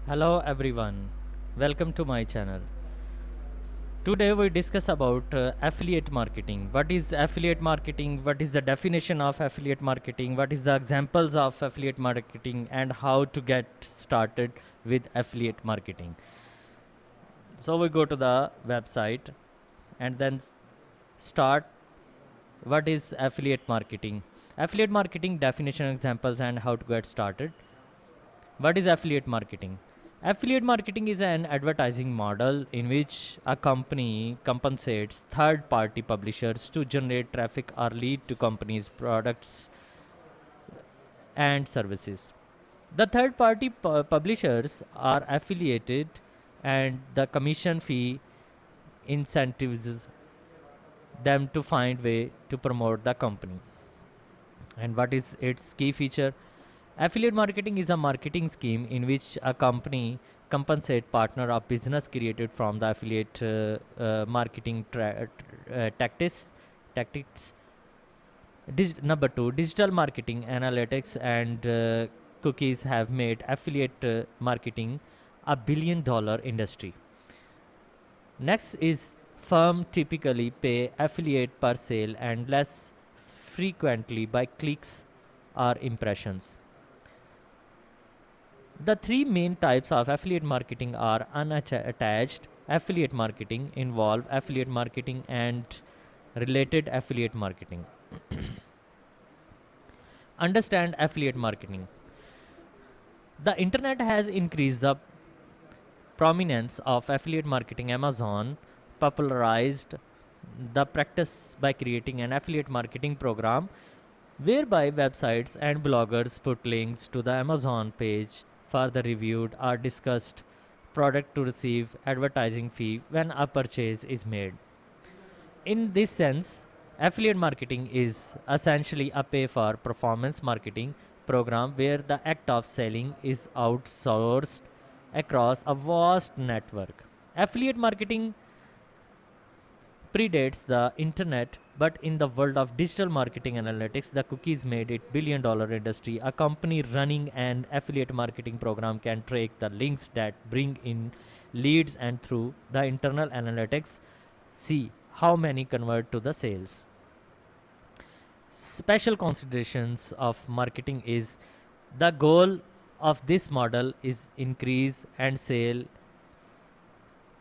Hello everyone, welcome to my channel. Today we discuss about affiliate marketing. What is affiliate marketing? What is the definition of affiliate marketing? What is the examples of affiliate marketing and how to get started with affiliate marketing? So we go to the website and then start what is affiliate marketing. Affiliate marketing definition, examples and how to get started. What is affiliate marketing? Affiliate marketing is an advertising model in which a company compensates third party publishers to generate traffic or lead to companies' products and services. The third party publishers are affiliated, and the commission fee incentives them to find way to promote the company. And what is its key feature? Affiliate marketing is a marketing scheme in which a company compensate partner of business created from the affiliate marketing tactics. Number two, digital marketing analytics and cookies have made affiliate marketing a $1 billion industry. Next is firm typically pay affiliate per sale and less frequently by clicks or impressions. The three main types of affiliate marketing are unattached affiliate marketing, involved affiliate marketing, and related affiliate marketing. Understand affiliate marketing. The internet has increased the prominence of affiliate marketing. Amazon popularized the practice by creating an affiliate marketing program whereby websites and bloggers put links to the Amazon page for the reviewed or discussed product to receive advertising fee when a purchase is made. In this sense, affiliate marketing is essentially a pay for performance marketing program where the act of selling is outsourced across a vast network. Affiliate marketing predates the internet, but in the world of digital marketing analytics, the cookies made it $1 billion industry. A company running an affiliate marketing program can track the links that bring in leads and through the internal analytics, see how many convert to the sales. Special considerations of marketing is the goal of this model is increase and sale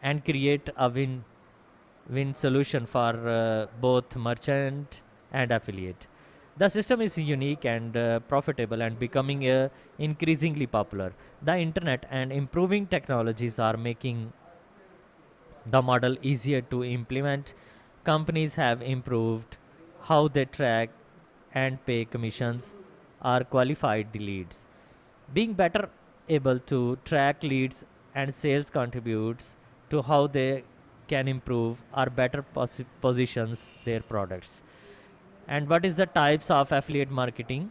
and create a win solution for both merchant and affiliate. The system is unique and profitable and becoming increasingly popular. The internet and improving technologies are making the model easier to implement. Companies have improved how they track and pay commissions or qualified leads. Being better able to track leads and sales contributes to how they can improve or better positions their products. And what is the types of affiliate marketing?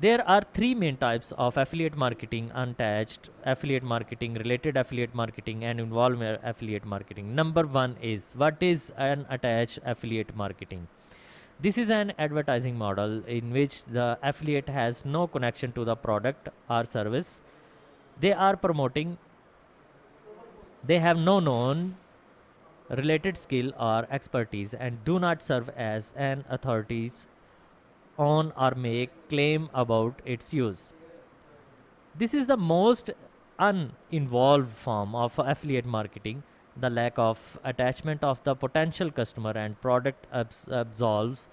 There are three main types of affiliate marketing: unattached affiliate marketing, related affiliate marketing, and involved affiliate marketing. Number one is, what is an attached affiliate marketing? This is an advertising model in which the affiliate has no connection to the product or service they are promoting. They have no known related skill or expertise and do not serve as an authorities on or make claim about its use. This is the most uninvolved form of affiliate marketing. The lack of attachment of the potential customer and product absolves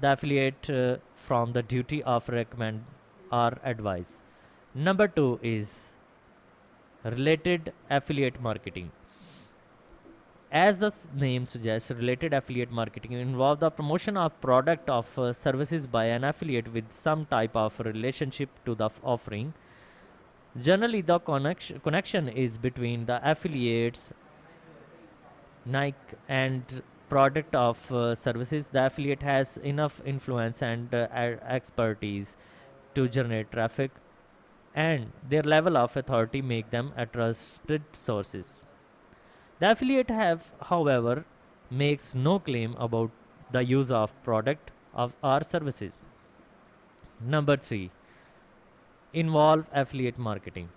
the affiliate from the duty of recommend or advice. Number two is related affiliate marketing. As the name suggests, related affiliate marketing involves the promotion of product of services by an affiliate with some type of relationship to the offering. Generally, the connection is between the affiliates, Nike, and product of services. The affiliate has enough influence and expertise to generate traffic, and their level of authority make them a trusted sources. The affiliate have, however, makes no claim about the use of product of our services. Number three, involve affiliate marketing.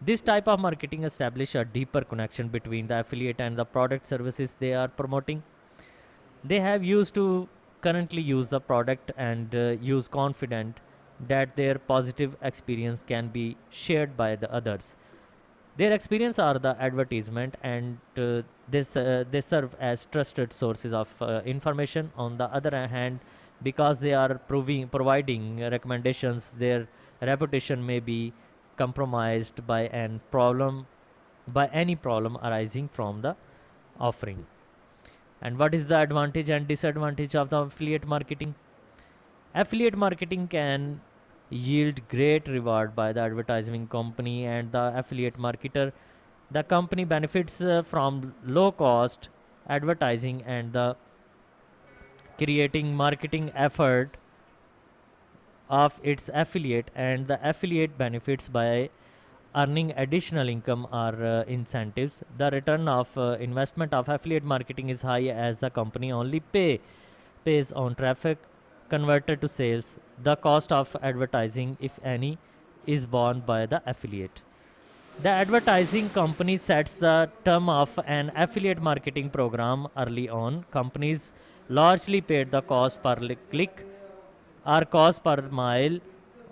This type of marketing establishes a deeper connection between the affiliate and the product services they are promoting. They have used to currently use the product and use confident that their positive experience can be shared by the others. Their experience are the advertisement, and they serve as trusted sources of information. On the other hand, because they are providing recommendations, their reputation may be compromised by any problem arising from the offering. And what is the advantage and disadvantage of the affiliate marketing? Affiliate marketing can yield great reward by the advertising company and the affiliate marketer. The company benefits from low cost advertising and the creating marketing effort of its affiliate, and the affiliate benefits by earning additional income or incentives. The return of investment of affiliate marketing is high, as the company only pays on traffic converted to sales. The cost of advertising, if any, is borne by the affiliate. The advertising company sets the term of an affiliate marketing program early on. Companies largely paid the cost per click or cost per mile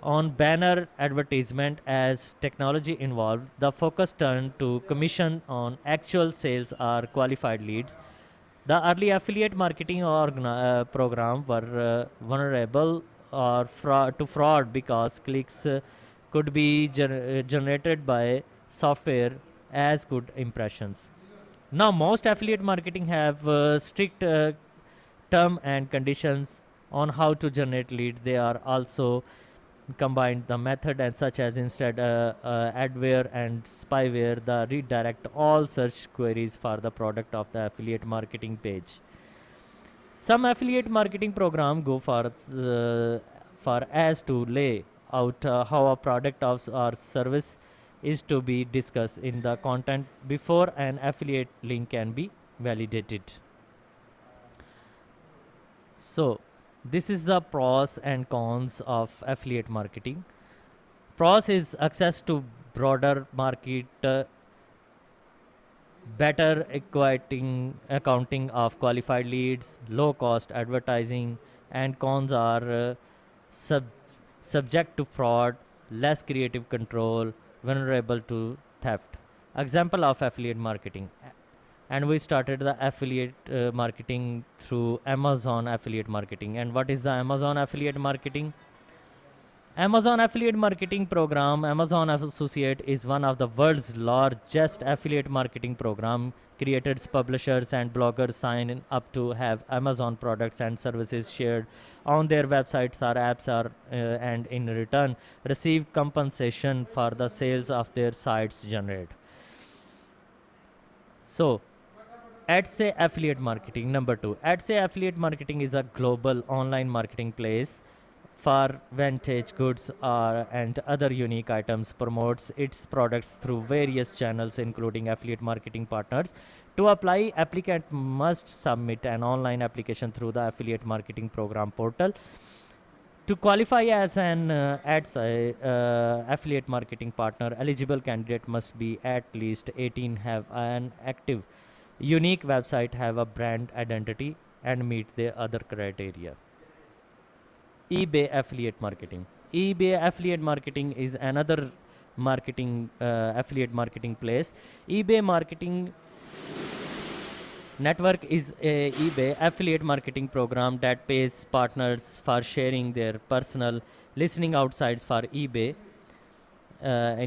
on banner advertisement. As technology evolved, the focus turned to commission on actual sales or qualified leads. The early affiliate marketing program were vulnerable to fraud because clicks could be generated by software as good impressions. Now, most affiliate marketing have strict term and conditions on how to generate lead. They are also combined the method and such as instead adware and spyware the redirect all search queries for the product of the affiliate marketing page. Some affiliate marketing program go for as to lay out how a product or service is to be discussed in the content before an affiliate link can be validated. So this is the pros and cons of affiliate marketing. Pros is access to broader market, better accounting of qualified leads, low cost advertising, and cons are subject to fraud, less creative control, vulnerable to theft. Example of affiliate marketing. And we started the affiliate marketing through Amazon affiliate marketing. And what is the Amazon affiliate marketing? Amazon affiliate marketing program, Amazon Associate, is one of the world's largest affiliate marketing program. Creators, publishers, and bloggers sign up to have Amazon products and services shared on their websites or apps, and in return receive compensation for the sales of their sites generate. So, AdSay affiliate marketing. Number 2. AdSay affiliate marketing is a global online marketing place for vintage goods and other unique items. Promotes its products through various channels, including affiliate marketing partners. To apply, applicant must submit an online application through the affiliate marketing program portal. To qualify as an affiliate marketing partner, eligible candidate must be at least 18, have an active unique website, have a brand identity, and meet the other criteria. eBay affiliate marketing. eBay affiliate marketing is another affiliate marketing place. eBay marketing network is a eBay affiliate marketing program that pays partners for sharing their personal listening outsides for eBay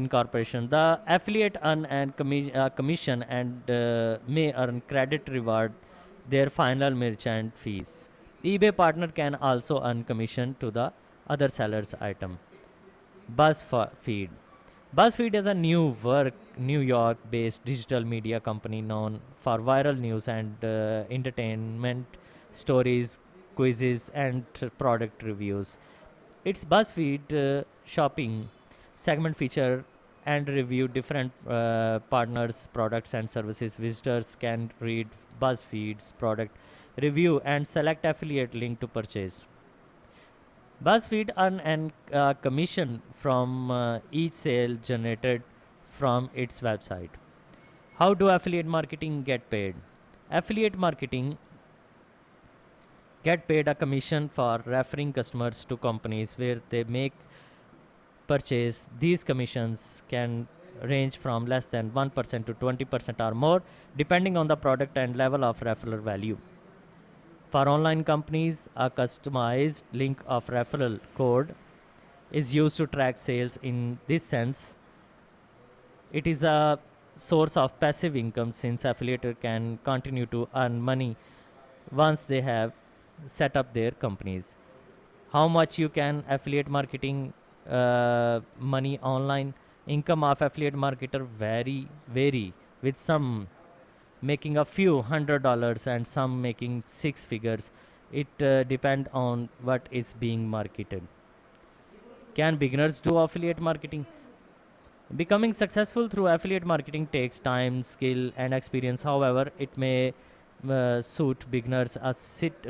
incorporation. The affiliate earn and commission and may earn credit reward their final merchant fees. eBay partner can also earn commission to the other seller's item. BuzzFeed. BuzzFeed is a New York-based digital media company known for viral news and entertainment stories, quizzes, and product reviews. Its BuzzFeed shopping segment feature and review different partners' products and services. Visitors can read BuzzFeed's product review and select affiliate link to purchase. BuzzFeed earn an commission from each sale generated from its website. How do affiliate marketing get paid? Affiliate marketing get paid a commission for referring customers to companies where they make purchase. These commissions can range from less than 1% to 20% or more, depending on the product and level of referral value. For online companies, a customized link of referral code is used to track sales. In this sense, it is a source of passive income since affiliator can continue to earn money once they have set up their companies. How much you can affiliate marketing money online? Income of affiliate marketer vary with some making a few $100 and some making six figures. It depend on what is being marketed. Can beginners do affiliate marketing? Becoming successful through affiliate marketing takes time, skill, and experience. However, it may suit beginners a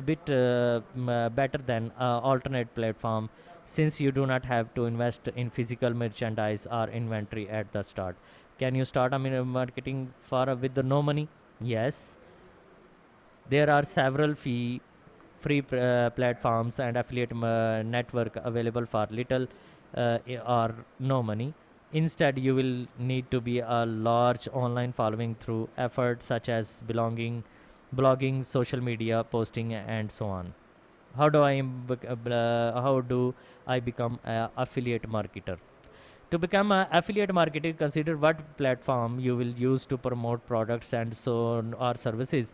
bit better than alternate platform, since you do not have to invest in physical merchandise or inventory at the start. Can you start marketing for with the no money? Yes, there are several free platforms and affiliate network available for little or no money. Instead, you will need to be a large online following through efforts such as blogging, social media posting, and so on. How do I become an affiliate marketer? To become an affiliate marketer, consider what platform you will use to promote products and so on or services.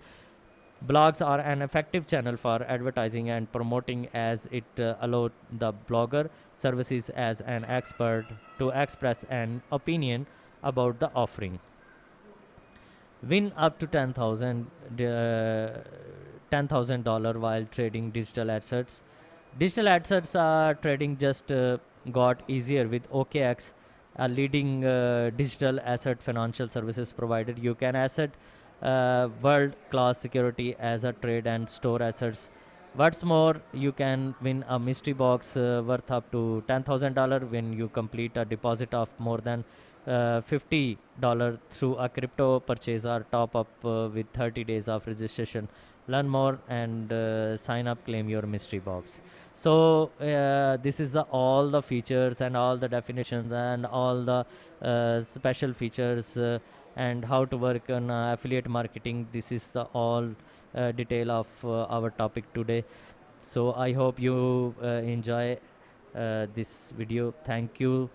Blogs are an effective channel for advertising and promoting, as it allows the blogger services as an expert to express an opinion about the offering. Win up to $10,000 while trading digital assets. Digital assets trading just got easier with OKEx, a leading digital asset financial services provider. You can asset world-class security as a trade and store assets. What's more, you can win a mystery box worth up to $10,000 when you complete a deposit of more than $50 through a crypto purchase or top up with 30 days of registration. Learn more and sign up, claim your mystery box. So this is all the features and all the definitions and all the special features and how to work on affiliate marketing. This is the all detail of our topic today. So I hope you enjoy this video. Thank you.